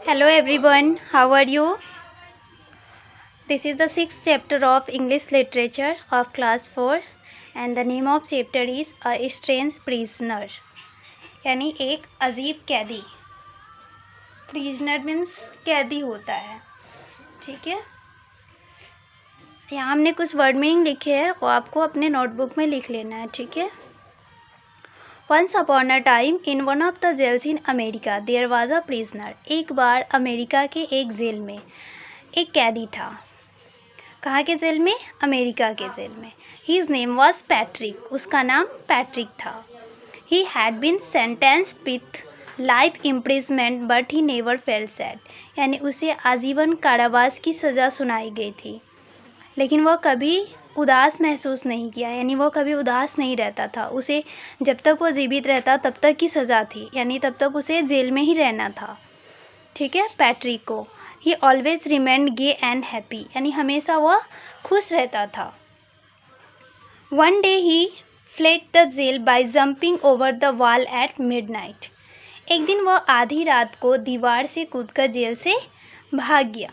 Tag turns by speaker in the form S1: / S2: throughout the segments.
S1: Hello everyone, how are you? This is the sixth chapter of English literature of class 4 and the name of chapter is A Strange Prisoner यानी एक अजीब कैदी। Prisoner means कैदी होता है, ठीक है। यहाँ हमने कुछ वर्ड मीनिंग लिखे हैं, वो आपको अपने नोटबुक में लिख लेना है, ठीक है। Once upon a time in one of the jails in America there was a prisoner। एक बार अमेरिका के एक जेल में एक कैदी था। कहाँ के जेल में? अमेरिका के जेल में। His name was Patrick। उसका नाम पैट्रिक था। He had been sentenced with life imprisonment but he never felt sad। यानी उसे आजीवन कारावास की सज़ा सुनाई गई थी, लेकिन वह कभी उदास महसूस नहीं किया, यानी वो कभी उदास नहीं रहता था। उसे जब तक वो जीवित रहता तब तक की सज़ा थी, यानी तब तक उसे जेल में ही रहना था, ठीक है। पैट्रिक को ही always remained gay and happy, यानी हमेशा वह खुश रहता था। One day he fled the jail by jumping over the wall at midnight. एक दिन वह आधी रात को दीवार से कूदकर जेल से भाग गया।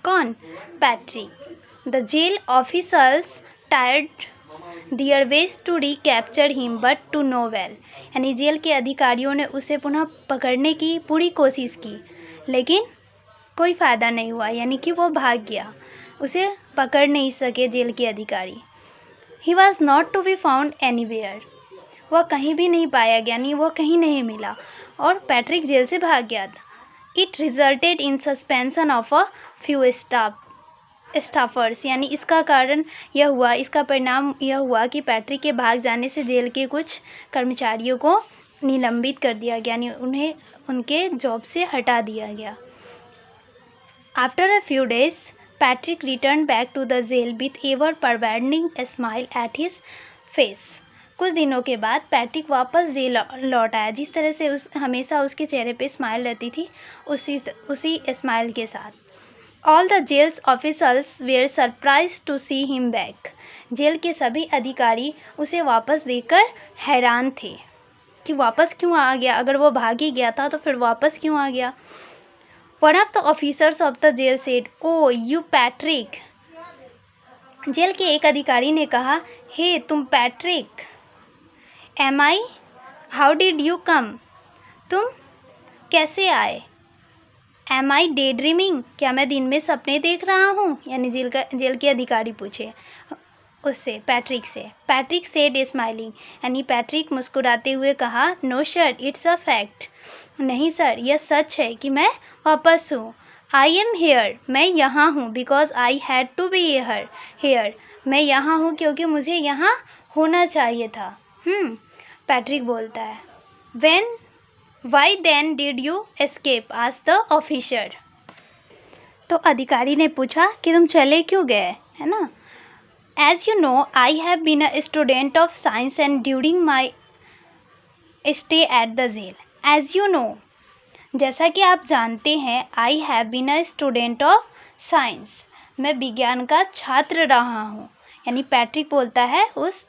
S1: कौन? Patrick. The jail officials tried their best to recapture him but to no avail। यानी जेल के अधिकारियों ने उसे पुनः पकड़ने की पूरी कोशिश की, लेकिन कोई फ़ायदा नहीं हुआ, यानी कि वो भाग गया, उसे पकड़ नहीं सके जेल के अधिकारी। He was not to be found anywhere। वह कहीं भी नहीं पाया गया, यानी वो कहीं नहीं मिला और पैट्रिक जेल से भाग गया था। It resulted in suspension of a few स्टाफर्स। यानी इसका कारण यह हुआ, इसका परिणाम यह हुआ कि पैट्रिक के भाग जाने से जेल के कुछ कर्मचारियों को निलंबित कर दिया गया, यानी उन्हें उनके जॉब से हटा दिया गया। After a few days Patrick return back to the jail with ever pervading smile at his face. कुछ दिनों के बाद पैट्रिक वापस जेल लौट आया, जिस तरह से हमेशा उसके चेहरे पे स्माइल रहती थी, उसी स्माइल के साथ। All the jail's officials were surprised to see him back। Jail के सभी अधिकारी उसे वापस देखकर हैरान थे कि वापस क्यों आ गया, अगर वो भाग ही गया था तो फिर वापस क्यों आ गया। One of the officers of the jail said, "Oh, you Patrick।" Jail के एक अधिकारी ने कहा, हे तुम Patrick. Am I? How did you come? तुम कैसे आए? Am I day dreaming? क्या मैं दिन में सपने देख रहा हूँ? यानी जेल के अधिकारी पूछे उससे, पैट्रिक से। पैट्रिक सेड स्माइलिंग, यानी पैट्रिक मुस्कुराते हुए कहा, no sir it's a fact. नहीं सर, यह सच है कि मैं वापस हूँ। आई एम हेयर, मैं यहाँ हूँ, because I had to be here, मैं यहाँ हूँ क्योंकि मुझे यहाँ होना चाहिए था। पैट्रिक बोलता है। Why then did you escape? asked the officer। तो अधिकारी ने पूछा कि तुम चले क्यों गए, है ना। As you know, I have been a student of science and during my stay at the jail। As you know, जैसा कि आप जानते हैं, I have been a student of science, मैं विज्ञान का छात्र रहा हूँ। यानी पैट्रिक बोलता है उस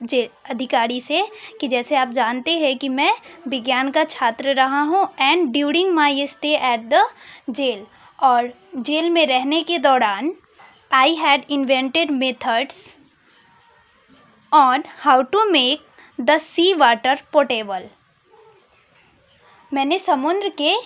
S1: अधिकारी से कि जैसे आप जानते हैं कि मैं विज्ञान का छात्र रहा हूँ, and during my stay at the jail, और जेल में रहने के दौरान, I had invented methods on how to make the sea water potable. मैंने समुद्र के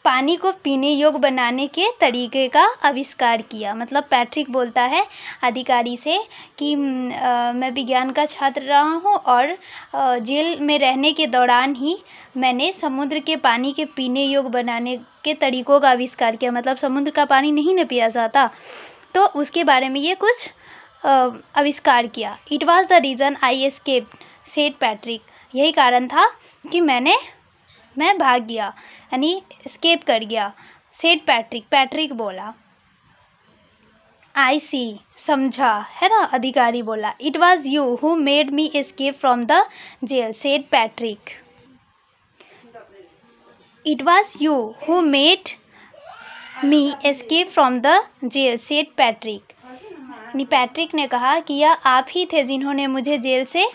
S1: पानी को पीने योग्य बनाने के तरीके का आविष्कार किया। मतलब पैट्रिक बोलता है अधिकारी से कि मैं विज्ञान का छात्र रहा हूँ और जेल में रहने के दौरान ही मैंने समुद्र के पानी के पीने योग्य बनाने के तरीकों का आविष्कार किया। मतलब समुद्र का पानी नहीं न पिया जाता, तो उसके बारे में ये कुछ आविष्कार किया। It was the reason I escaped, said Patrick. यही कारण था कि मैं भाग गया, यानी एस्केप कर गया। सेड पैट्रिक, पैट्रिक बोला। आई सी, समझा, है ना। अधिकारी बोला, it was you who made me escape from the jail, said Patrick. It was you who made me escape from the jail, said Patrick. यानी पैट्रिक ने कहा कि यह आप ही थे जिन्होंने मुझे जेल से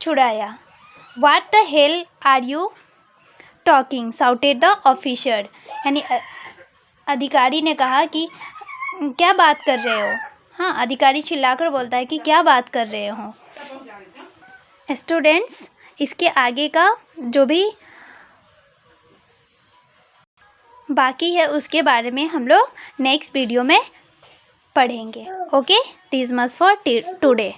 S1: छुड़ाया। What the hell are you talking, shouted the officer. यानी अधिकारी ने कहा कि क्या बात कर रहे हो। हाँ, अधिकारी चिल्लाकर बोलता है कि क्या बात कर रहे हो। स्टूडेंट्स, इसके आगे का जो भी बाकी है उसके बारे में हम लोग नेक्स्ट वीडियो में पढ़ेंगे। Okay, this much for today.